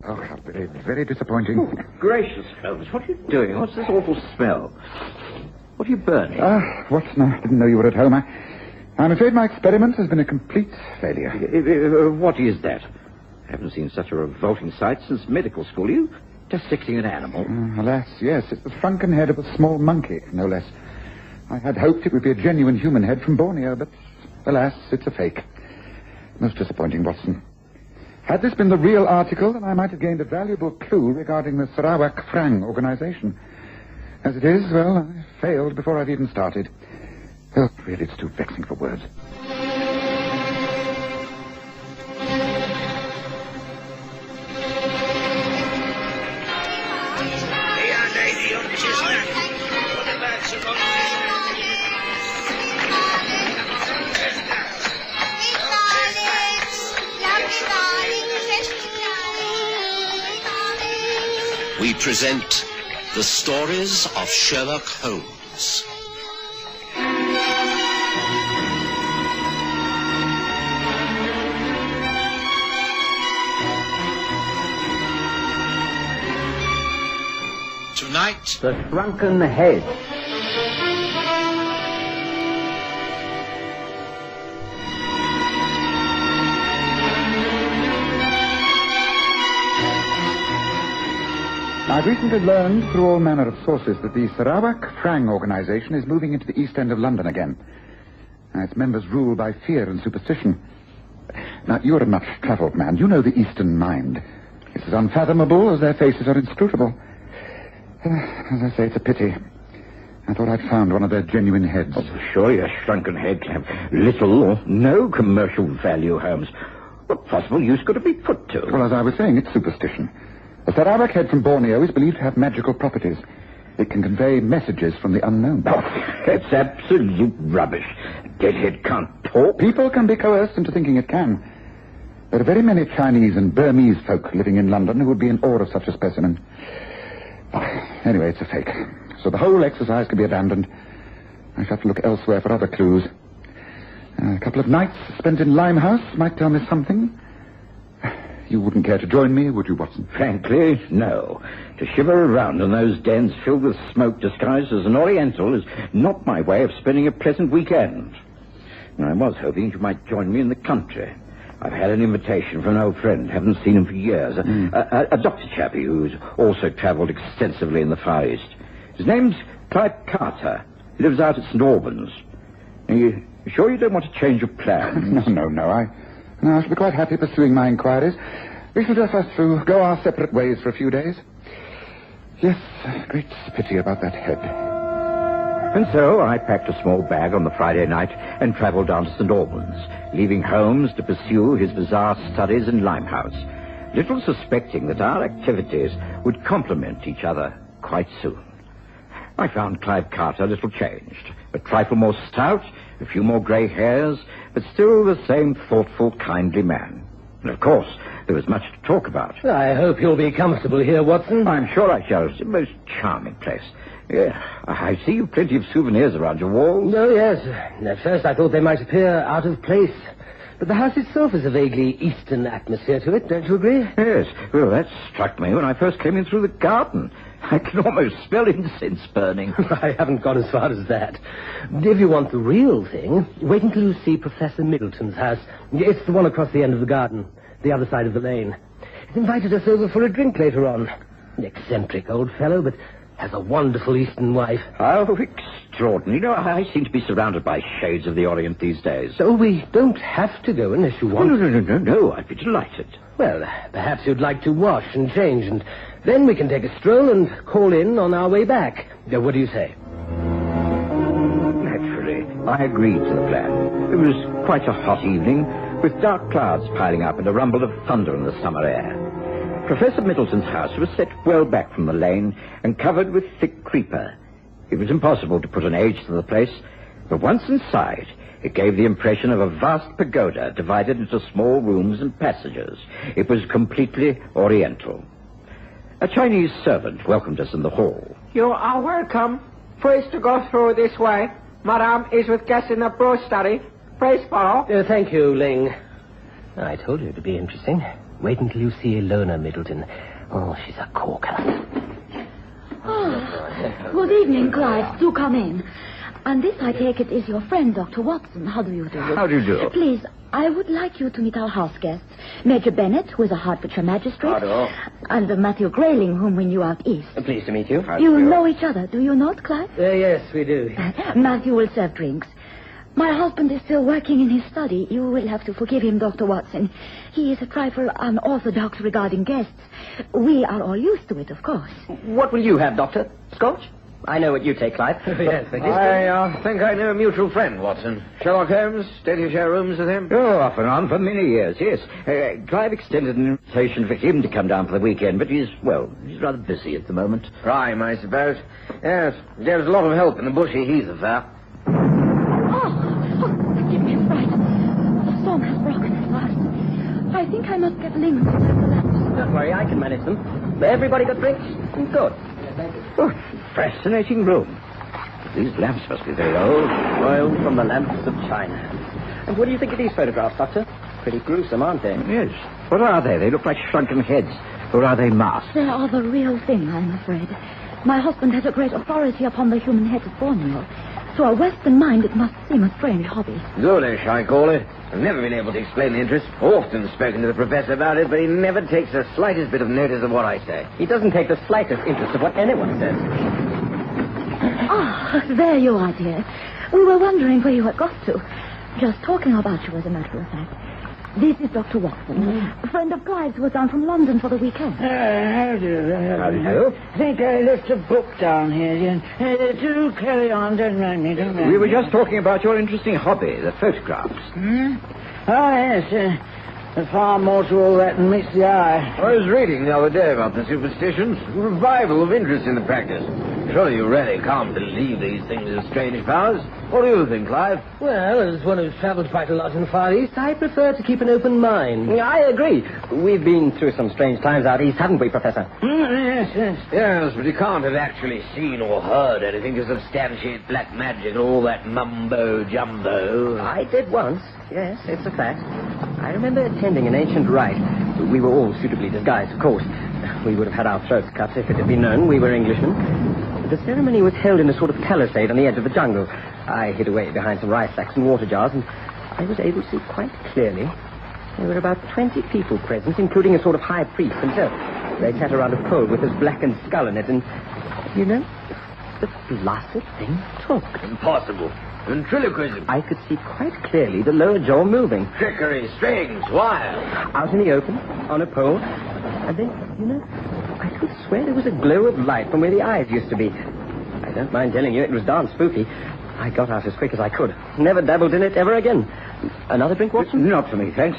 Oh, how very, very disappointing. Oh, gracious, Holmes, what are you doing? What's this awful smell? What are you burning? Watson, I didn't know you were at home. I'm afraid my experiment has been a complete failure. What is that? I haven't seen such a revolting sight since medical school. Are you dissecting an animal? Alas, yes. It's the shrunken head of a small monkey, no less. I had hoped it would be a genuine human head from Borneo, but alas, it's a fake. Most disappointing, Watson. Had this been the real article, then I might have gained a valuable clue regarding the Sarawak Frang organization. As it is, well, I failed before I've even started. Oh, really, it's too vexing for words. We present the stories of Sherlock Holmes. Tonight, the Shrunken Head. I've recently learned through all manner of sources that the Sarawak Frang organization is moving into the East End of London again. Its members rule by fear and superstition. Now, you're a much-travelled man. You know the Eastern mind. It's as unfathomable as their faces are inscrutable. As I say, it's a pity. I thought I'd found one of their genuine heads. Oh, surely a shrunken head can have little or no commercial value, Holmes. What possible use could it be put to? Well, as I was saying, it's superstition. A Sarawak head from Borneo is believed to have magical properties. It can convey messages from the unknown. Oh, that's absolute rubbish. A dead head can't talk. People can be coerced into thinking it can. There are very many Chinese and Burmese folk living in London who would be in awe of such a specimen. Anyway, it's a fake. So the whole exercise can be abandoned. I shall have to look elsewhere for other clues. A couple of nights spent in Limehouse might tell me something. You wouldn't care to join me, would you, Watson? Frankly, no. To shiver around in those dens filled with smoke disguised as an Oriental is not my way of spending a pleasant weekend. And I was hoping you might join me in the country. I've had an invitation from an old friend. Haven't seen him for years. A doctor chappie who's also travelled extensively in the Far East. His name's Clive Carter. He lives out at St. Albans. Are you sure you don't want to change your plans? No. I shall be quite happy pursuing my inquiries. We shall just have to go our separate ways for a few days. Yes, great pity about that head. And so I packed a small bag on the Friday night and travelled down to St. Albans, leaving Holmes to pursue his bizarre studies in Limehouse, little suspecting that our activities would complement each other quite soon. I found Clive Carter a little changed, a trifle more stout, a few more grey hairs, but still the same thoughtful, kindly man. And of course, there was much to talk about. I hope you'll be comfortable here, Watson. I'm sure I shall. It's a most charming place. Yeah, I see you've plenty of souvenirs around your walls. Oh, yes. At first I thought they might appear out of place. But the house itself has a vaguely Eastern atmosphere to it, don't you agree? Yes. Well, that struck me when I first came in through the garden. I can almost smell incense burning. I haven't gone as far as that. If you want the real thing, wait until you see Professor Middleton's house. It's the one across the end of the garden, the other side of the lane. He's invited us over for a drink later on. An eccentric old fellow, but has a wonderful Eastern wife. How extraordinary. You know, I seem to be surrounded by shades of the Orient these days. So we don't have to go unless you want. No. I'd be delighted. Well, perhaps you'd like to wash and change, and then we can take a stroll and call in on our way back. What do you say? Naturally, I agreed to the plan. It was quite a hot evening, with dark clouds piling up and a rumble of thunder in the summer air. Professor Middleton's house was set well back from the lane and covered with thick creeper. It was impossible to put an age to the place, but once inside, it gave the impression of a vast pagoda divided into small rooms and passages. It was completely Oriental. A Chinese servant welcomed us in the hall. You are welcome. Please to go through this way. Madame is with guests in the brew study. Please follow. Thank you, Ling. I told you it'd be interesting. Wait until you see Ilona Middleton. Oh, she's a corker. Oh, good evening, Clive. Do come in. And this, I take it, is your friend, Dr. Watson. How do you do? How do you do? Please, I would like you to meet our house guests. Major Bennett, who is a Hertfordshire magistrate. Hello. And Matthew Grayling, whom we knew out east. Pleased to meet you. You know each other, do you not, Clive? Yes, we do. Matthew will serve drinks. My husband is still working in his study. You will have to forgive him, Dr. Watson. He is a trifle unorthodox regarding guests. We are all used to it, of course. What will you have, Doctor? Scotch? I know what you take, Clive. Yes, thank you. I think I know a mutual friend, Watson. Sherlock Holmes. Stayed to share rooms with him? Oh, off and on for many years, yes. Clive extended an invitation for him to come down for the weekend, but he's rather busy at the moment. Crime, I suppose. Yes, there's a lot of help in the Bushy Heath affair. Oh, give me a fright. The storm has broken at last. I think I must get Ling to have the lamps. Don't worry, I can manage them. Everybody got drinks? Good. Oh, fascinating room. These lamps must be very old. Royal from the lamps of China. And what do you think of these photographs, Doctor? Pretty gruesome, aren't they? Yes. What are they? They look like shrunken heads. Or are they masks? They are the real thing, I'm afraid. My husband has a great authority upon the human head of Borneo. To a Western mind, it must seem a strange hobby. Ghoulish, I call it. I've never been able to explain the interest. Often spoken to the professor about it, but he never takes the slightest bit of notice of what I say. He doesn't take the slightest interest of what anyone says. Oh, there you are, dear. We were wondering where you had got to. Just talking about you, as a matter of fact. This is Dr. Watson, a friend of Clive's who was down from London for the weekend. How do you? How do you do? I think I left a book down here. Do carry on, don't mind me, don't mind We were me. just talking about your interesting hobby, the photographs. Oh, yes. There's far more to all that than meets the eye. I was reading the other day about the superstitions. Revival of interest in the practice. Surely you really can't believe these things are strange powers. What do you think, Clive? Well, as one who's travelled quite a lot in the Far East, I prefer to keep an open mind. I agree. We've been through some strange times out east, haven't we, Professor? Yes. Yes, but you can't have actually seen or heard anything to substantiate black magic and all that mumbo-jumbo. I did once. Yes, it's a fact. I remember attending an ancient rite. We were all suitably disguised, of course. We would have had our throats cut if it had been known we were Englishmen. The ceremony was held in a sort of palisade on the edge of the jungle. I hid away behind some rice sacks and water jars, and I was able to see quite clearly. There were about 20 people present, including a sort of high priest himself. They sat around a pole with his blackened skull in it, and, you know, the blasted thing talked. Impossible. Ventriloquism. I could see quite clearly the lower jaw moving. Trickery, strings, wire. Out in the open, on a pole. And then, you know, I could swear there was a glow of light from where the eyes used to be. I don't mind telling you, it was darn spooky. I got out as quick as I could. Never dabbled in it ever again. Another drink, Watson? Not for me, thanks.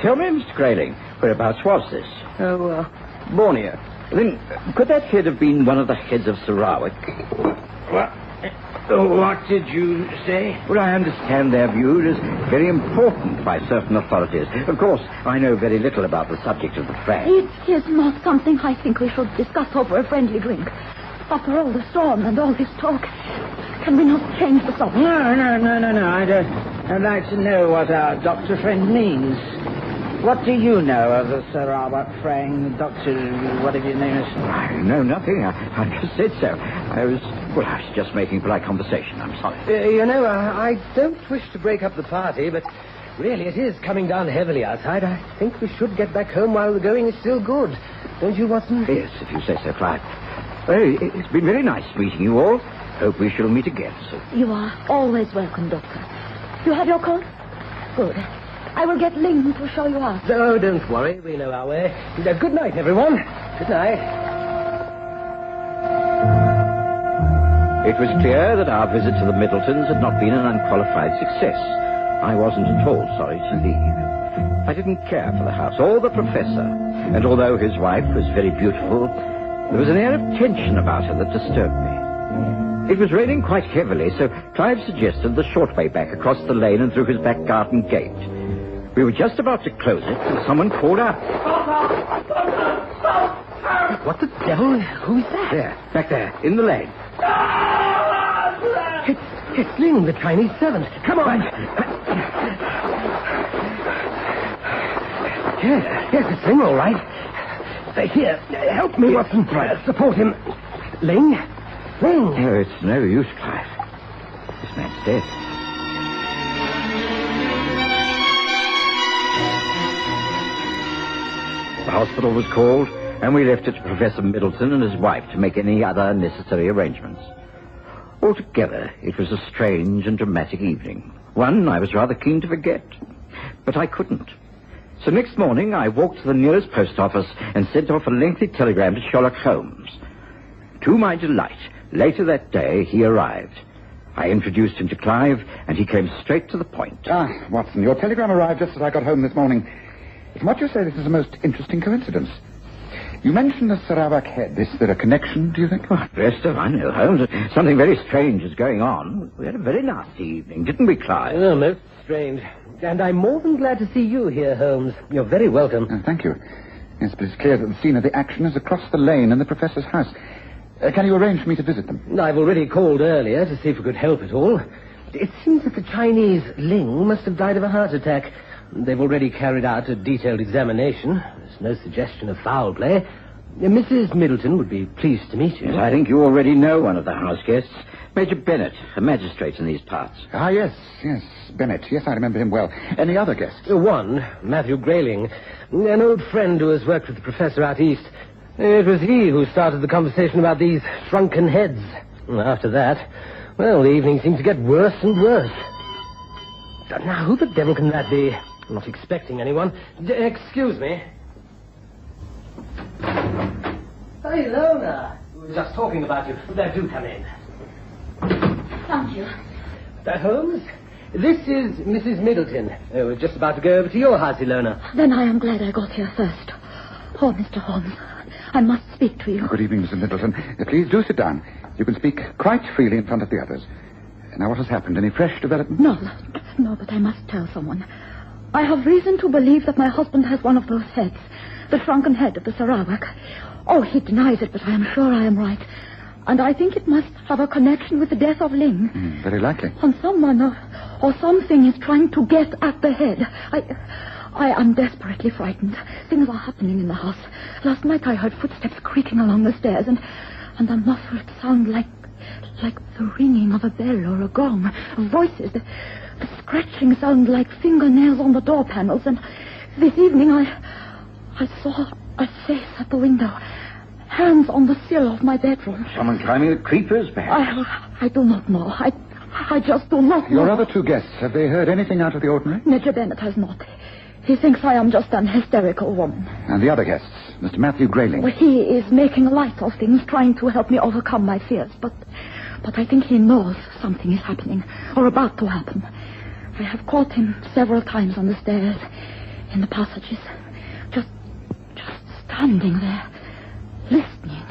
Tell me, Mr. Grayling, whereabouts was this? Oh, Borneo. Then, could that head have been one of the heads of Sarawak? What did you say? Well, I understand they're viewed as very important by certain authorities. Of course, I know very little about the subject of the frag. It is not something I think we should discuss over a friendly drink. After all the storm and all this talk, can we not change the subject? No. I'd like to know what our doctor friend means. What do you know of the Sarawak Frang, Doctor, whatever your name is? I know nothing. I just said so. I was just making polite conversation. I'm sorry. You know, I don't wish to break up the party, but really it is coming down heavily outside. I think we should get back home while the going is still good. Don't you, Watson? Yes, if you say so, Clive. Well, it's been very nice meeting you all. Hope we shall meet again soon. You are always welcome, Doctor. You have your coat? Good. I will get Ling to show you out. No, don't worry. We know our way. Good night, everyone. Good night. It was clear that our visit to the Middletons had not been an unqualified success. I wasn't at all sorry to leave. I didn't care for the house or the professor, and although his wife was very beautiful, there was an air of tension about her that disturbed me. It was raining quite heavily, so Clive suggested the short way back across the lane and through his back garden gate. We were just about to close it when someone called out. What the devil? Who's that? There, back there, in the lane. It's Ling, the Chinese servant. Come on. Yes, it's Ling, all right. Here, help me, Watson. Support him. Ling? No, it's no use, Clive. This man's dead. The hospital was called, and we left it to Professor Middleton and his wife to make any other necessary arrangements. Altogether, it was a strange and dramatic evening. One I was rather keen to forget, but I couldn't. So next morning, I walked to the nearest post office and sent off a lengthy telegram to Sherlock Holmes. To my delight, later that day, he arrived. I introduced him to Clive, and he came straight to the point. Watson, your telegram arrived just as I got home this morning. From what you say, this is a most interesting coincidence. You mentioned the Sarawak head. Is there a connection, do you think? Oh, rest of I know, Holmes. Something very strange is going on. We had a very nasty evening, didn't we, Clive? Oh, most strange. And I'm more than glad to see you here, Holmes. You're very welcome. Thank you. Yes, but it's clear that the scene of the action is across the lane in the Professor's house. Can you arrange for me to visit them? I've already called earlier to see if we could help at all. It seems that the Chinese Ling must have died of a heart attack. They've already carried out a detailed examination. There's no suggestion of foul play. Mrs. Middleton would be pleased to meet you. Yes, I think you already know one of the house guests. Major Bennett, a magistrate in these parts. Yes, Bennett. Yes, I remember him well. Any other guests? One, Matthew Grayling, an old friend who has worked with the professor out east. It was he who started the conversation about these shrunken heads. After that, well, the evening seemed to get worse and worse. Now, who the devil can that be? I'm not expecting anyone. Excuse me. Hey, Lona. We were just talking about you. Do come in. Thank you. Holmes, this is Mrs. Middleton. We're just about to go over to your house, Ilona. Then I am glad I got here first. Oh, Mr. Holmes, I must speak to you. Good evening, Mrs. Middleton. Please do sit down. You can speak quite freely in front of the others. Now, what has happened? Any fresh development? No, but I must tell someone. I have reason to believe that my husband has one of those heads. The shrunken head of the Sarawak. Oh, he denies it, but I am sure I am right. And I think it must have a connection with the death of Ling. Very likely. And someone or something is trying to get at the head. I am desperately frightened. Things are happening in the house. Last night I heard footsteps creaking along the stairs and a muffled sound like the ringing of a bell or a gong. Voices, the scratching sound like fingernails on the door panels. And this evening I saw a face at the window. Hands on the sill of my bedroom. Someone climbing the creepers, perhaps? I do not know. I just do not know. Your other two guests, have they heard anything out of the ordinary? Major Bennett has not. He thinks I am just an hysterical woman. And the other guests, Mr. Matthew Grayling? Well, he is making light of things, trying to help me overcome my fears. But I think he knows something is happening, or about to happen. I have caught him several times on the stairs, in the passages, just standing there, listening,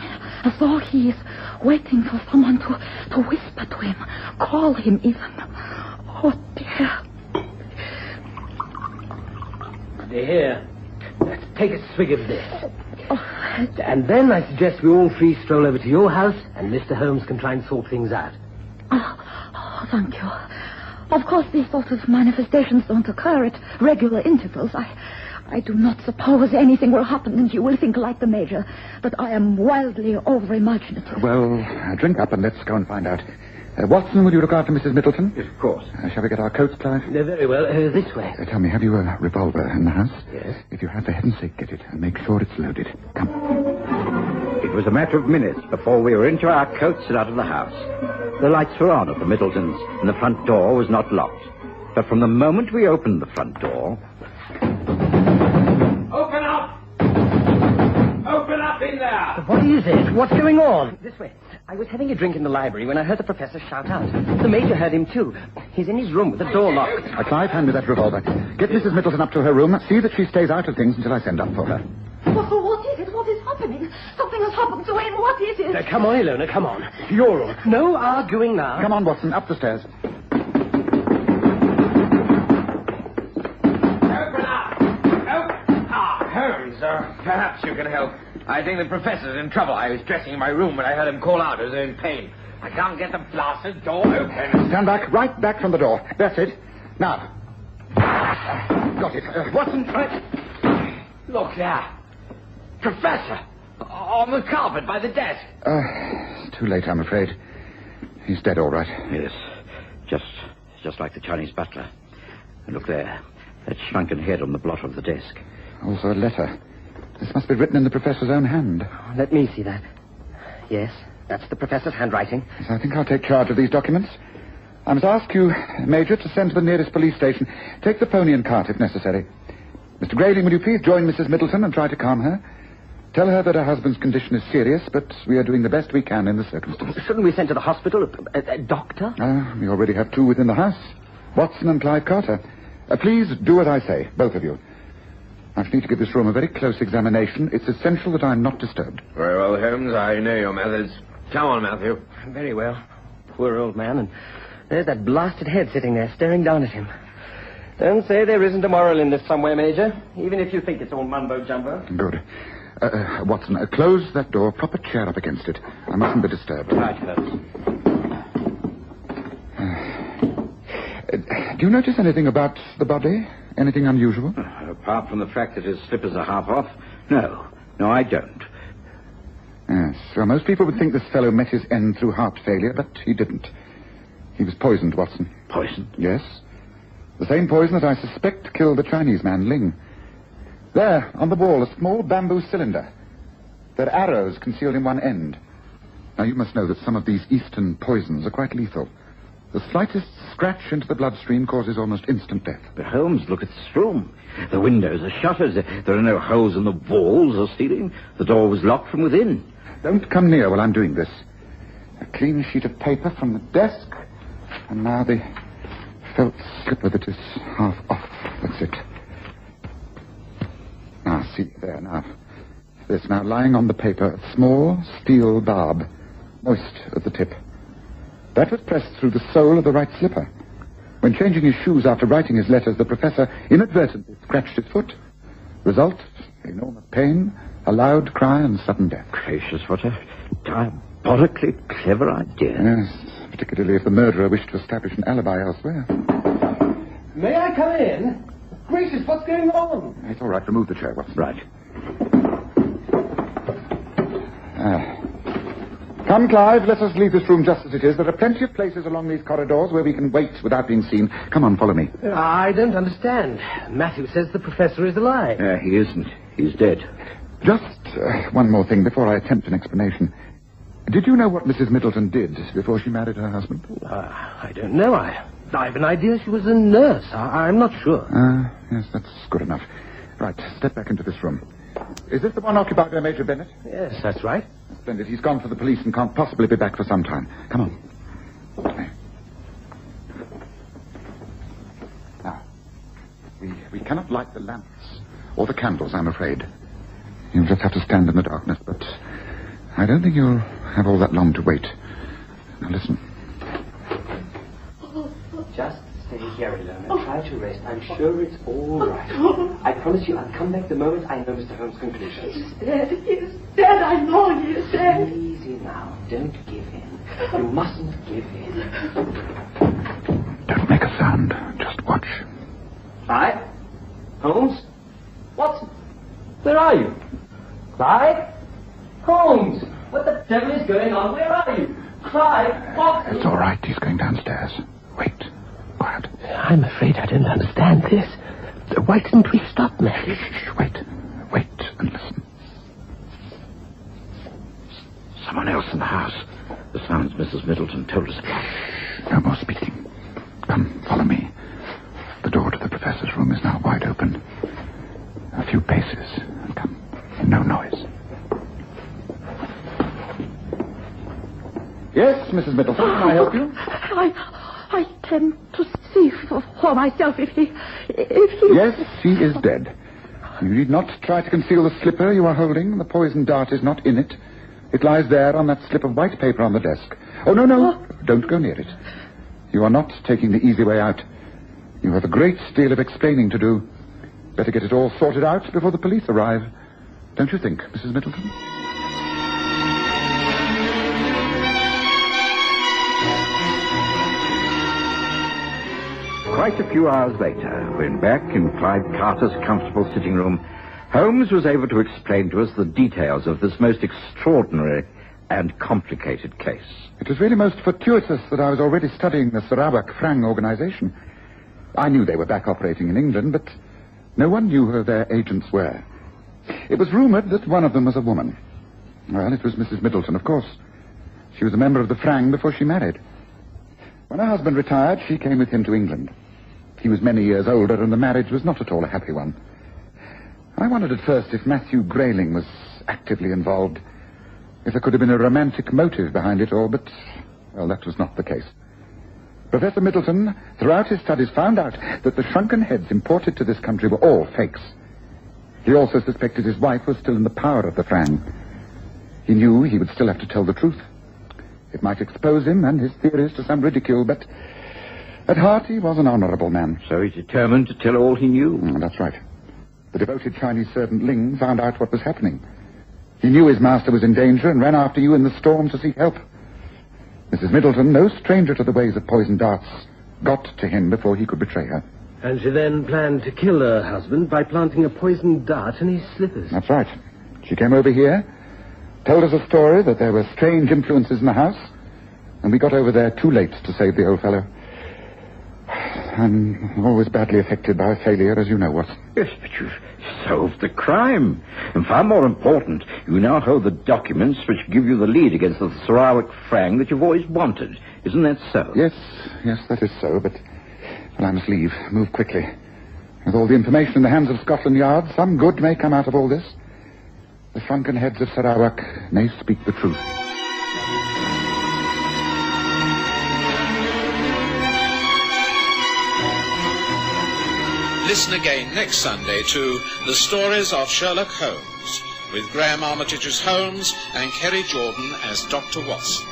as though he is waiting for someone to whisper to him, call him even. Oh, dear. Here, let's take a swig of this. And then I suggest we all three stroll over to your house, and Mr. Holmes can try and sort things out. Oh, thank you. Of course, these sort of manifestations don't occur at regular intervals. I do not suppose anything will happen and you will think like the Major, but I am wildly over-imaginative. Well, drink up and let's go and find out. Watson, will you look after Mrs. Middleton? Yes, of course. Shall we get our coats, Clive? Very well. This way. Tell me, have you a revolver in the house? Yes. If you have, for heaven's sake, get it and make sure it's loaded. Come. It was a matter of minutes before we were into our coats and out of the house. The lights were on at the Middletons, and the front door was not locked. But from the moment we opened the front door... Open up! Open up in there! What is it? What's going on? This way. I was having a drink in the library when I heard the professor shout out. The Major heard him, too. He's in his room with the door locked. Clive, hand me that revolver. Get Mrs. Middleton up to her room. See that she stays out of things until I send up for her. What is it? What is happening? Something has happened to him. What is it? Come on, Ilona, come on. Your room. No arguing now. Come on, Watson, up the stairs. Open up! Holmes, perhaps you can help. I think the professor's in trouble. I was dressing in my room when I heard him call out as though in pain. I can't get the blasted door open. Stand back, right back from the door. That's it. Now. Got it. Watson, right. Look there. Professor! On the carpet by the desk. It's too late, I'm afraid. He's dead, all right. Yes. Just like the Chinese butler. And look there. That shrunken head on the blot of the desk. Also a letter. This must be written in the professor's own hand. Let me see that. Yes, that's the professor's handwriting. Yes, I think I'll take charge of these documents. I must ask you, Major, to send to the nearest police station. Take the pony and cart if necessary. Mr. Grayling, will you please join Mrs. Middleton and try to calm her? Tell her that her husband's condition is serious, but we are doing the best we can in the circumstances. Shouldn't we send to the hospital a doctor? We already have 2 within the house. Watson and Clive Carter. Please do what I say, both of you. I shall need to give this room a very close examination. It's essential that I'm not disturbed. Very well, Holmes. I know your methods. Come on, Matthew. Very well. Poor old man, and there's that blasted head sitting there staring down at him. Don't say there isn't a moral in this somewhere, Major, even if you think it's all mumbo-jumbo. Good. Watson, close that door. Prop a chair up against it. I mustn't be disturbed. Right, Holmes. Do you notice anything about the body? Anything unusual? Apart from the fact that his slippers are half off, no. No, I don't. Yes. Well, most people would think this fellow met his end through heart failure, but he didn't. He was poisoned, Watson. Poisoned? Yes. The same poison that I suspect killed the Chinese man, Ling. There, on the wall, a small bamboo cylinder. There are arrows concealed in one end. Now, you must know that some of these eastern poisons are quite lethal. The slightest scratch into the bloodstream causes almost instant death. But Holmes, look at this room. The windows are shuttered. There are no holes in the walls or ceiling. The door was locked from within. Don't come near while I'm doing this. A clean sheet of paper from the desk. And now the felt slipper that is half off. That's it. Ah, see, there now. There's now lying on the paper a small steel barb, moist at the tip. That was pressed through the sole of the right slipper. When changing his shoes after writing his letters, the professor inadvertently scratched his foot. Result, enormous pain, a loud cry, and sudden death. Gracious, what a diabolically clever idea. Yes, particularly if the murderer wished to establish an alibi elsewhere. May I come in? Gracious, what's going on? It's all right. Remove the chair, Watson. Right. Come, Clive, let us leave this room just as it is. There are plenty of places along these corridors where we can wait without being seen. Come on, follow me. I don't understand. Matthew says the professor is alive. He isn't. He's dead. Just one more thing before I attempt an explanation. Did you know what Mrs. Middleton did before she married her husband? I don't know. I have an idea she was a nurse. I'm not sure. Yes, that's good enough. Right, step back into this room. Is this the one occupied by Major Bennett? Yes, that's right. Splendid. He's gone for the police and can't possibly be back for some time. Come on. Now, we cannot light the lamps or the candles, I'm afraid. You'll just have to stand in the darkness, but I don't think you'll have all that long to wait. Now, listen. Just stay here alone and try to rest. I'm sure it's all right. I promise you I'll come back the moment I know Mr. Holmes' conclusions. He's dead. He's dead. I know he is dead. Easy now. Don't give in. You mustn't give in. Don't make a sound. Just watch. Clive? Holmes? Watson? Where are you? Clive? Holmes? What the devil is going on? Where are you? Clive? Watson? It's all right. He's going downstairs. Wait. Quiet. I'm afraid I don't understand this. Why didn't we stop, Matthew? Shh, wait. Wait and listen. Someone else in the house. The sounds Mrs. Middleton told us about. No more speaking. Come, follow me. The door to the professor's room is now wide open. A few paces. Come. No noise. Yes, Mrs. Middleton, can I help you? I tend to see for myself if he... Yes, he is dead. You need not try to conceal the slipper you are holding. The poison dart is not in it. It lies there on that slip of white paper on the desk. Oh, no. Don't go near it. You are not taking the easy way out. You have a great deal of explaining to do. Better get it all sorted out before the police arrive. Don't you think, Mrs. Middleton? Quite a few hours later, when back in Clive Carter's comfortable sitting room, Holmes was able to explain to us the details of this most extraordinary and complicated case. It was really most fortuitous that I was already studying the Sarawak Frang organization. I knew they were back operating in England, but no one knew who their agents were. It was rumored that one of them was a woman. Well, it was Mrs. Middleton, of course. She was a member of the Frang before she married. When her husband retired, she came with him to England. He was many years older, and the marriage was not at all a happy one. I wondered at first if Matthew Grayling was actively involved, if there could have been a romantic motive behind it all, but, well, that was not the case. Professor Middleton, throughout his studies, found out that the shrunken heads imported to this country were all fakes. He also suspected his wife was still in the power of the Frang. He knew he would still have to tell the truth. It might expose him and his theories to some ridicule, but at heart he was an honorable man. So he determined to tell all he knew? That's right. The devoted Chinese servant Ling found out what was happening. He knew his master was in danger and ran after you in the storm to seek help. Mrs. Middleton, no stranger to the ways of poisoned darts, got to him before he could betray her. And she then planned to kill her husband by planting a poisoned dart in his slippers. That's right. She came over here, told us a story that there were strange influences in the house, and we got over there too late to save the old fellow. I'm always badly affected by a failure, as you know, Watson. Yes, but you've solved the crime. And far more important, you now hold the documents which give you the lead against the Sarawak Frang that you've always wanted. Isn't that so? Yes, that is so, but well, I must leave. Move quickly. With all the information in the hands of Scotland Yard, some good may come out of all this. The shrunken heads of Sarawak may speak the truth. Listen again next Sunday to The Stories of Sherlock Holmes, with Graham Armitage as Holmes and Kerry Jordan as Dr. Watson.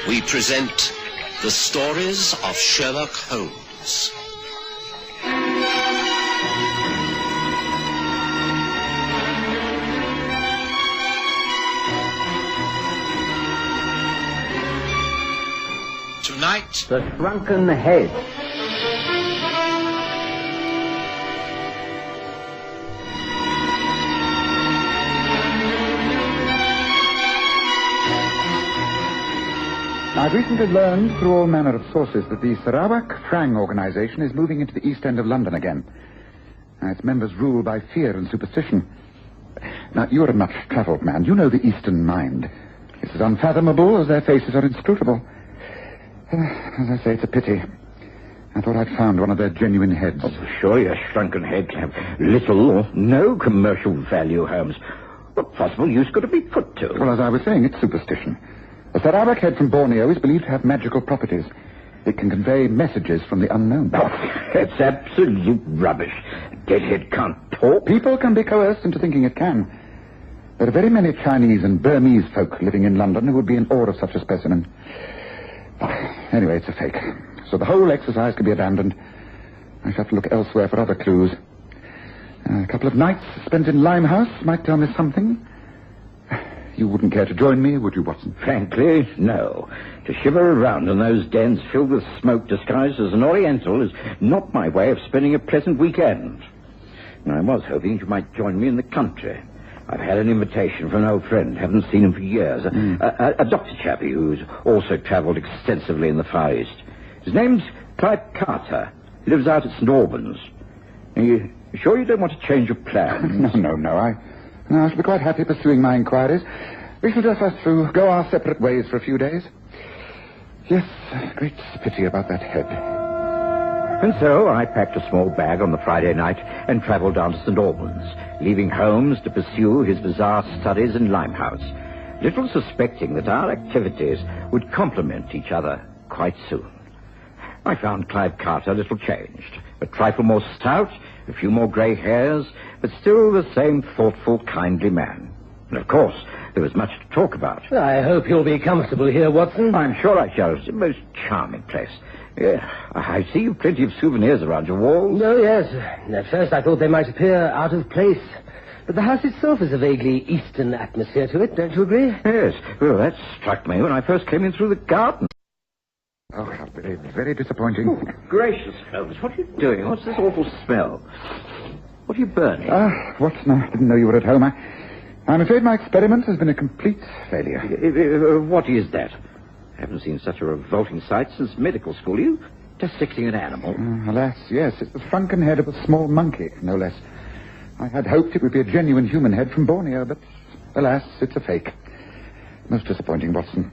We present The Stories of Sherlock Holmes. Tonight, The Shrunken Head. I've recently learned through all manner of sources that the Sarawak Frang organization is moving into the East End of London again. Its members rule by fear and superstition. Now, you're a much travelled man. You know the Eastern mind. It's as unfathomable as their faces are inscrutable. As I say, it's a pity. I thought I'd found one of their genuine heads. Oh, for sure, your shrunken heads have little or no commercial value, Holmes. What possible use could it be put to? Well, as I was saying, it's superstition. A Sarawak head from Borneo is believed to have magical properties. It can convey messages from the unknown. Oh, that's absolute rubbish. A dead head can't talk. People can be coerced into thinking it can. There are very many Chinese and Burmese folk living in London who would be in awe of such a specimen. Anyway, it's a fake. So the whole exercise can be abandoned. I shall have to look elsewhere for other clues. A couple of nights spent in Limehouse might tell me something. You wouldn't care to join me, would you, Watson? Frankly, no. To shiver around in those dens filled with smoke disguised as an Oriental is not my way of spending a pleasant weekend. And I was hoping you might join me in the country. I've had an invitation from an old friend. Haven't seen him for years. A doctor chappie who's also travelled extensively in the Far East. His name's Clive Carter. He lives out at St. Albans. Are you sure you don't want to change your plans? No. I shall be quite happy pursuing my inquiries. We shall just have to go our separate ways for a few days. Yes, great pity about that head. And so I packed a small bag on the Friday night and travelled down to St. Albans, leaving Holmes to pursue his bizarre studies in Limehouse, little suspecting that our activities would complement each other quite soon. I found Clive Carter a little changed. A trifle more stout, a few more grey hairs, but still the same thoughtful, kindly man. And, of course, there was much to talk about. I hope you'll be comfortable here, Watson. I'm sure I shall. It's a most charming place. Yeah, I see you've plenty of souvenirs around your walls. Oh, yes. At first I thought they might appear out of place. But the house itself has a vaguely Eastern atmosphere to it, don't you agree? Yes. Well, that struck me when I first came in through the garden. Oh, how very, very disappointing. Oh, gracious, Holmes, what are you doing? What's this awful smell? What are you burning? Watson, I didn't know you were at home. I'm afraid my experiment has been a complete failure. What is that? I haven't seen such a revolting sight since medical school. You dissecting an animal? Alas, yes. It's the shrunken head of a small monkey, no less. I had hoped it would be a genuine human head from Borneo, but alas, it's a fake. Most disappointing, Watson.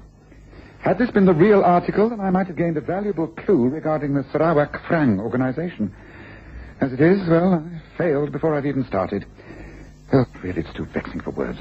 Had this been the real article, then I might have gained a valuable clue regarding the Sarawak Frang organization. As it is, well, I failed before I've even started. Oh, really, it's too vexing for words.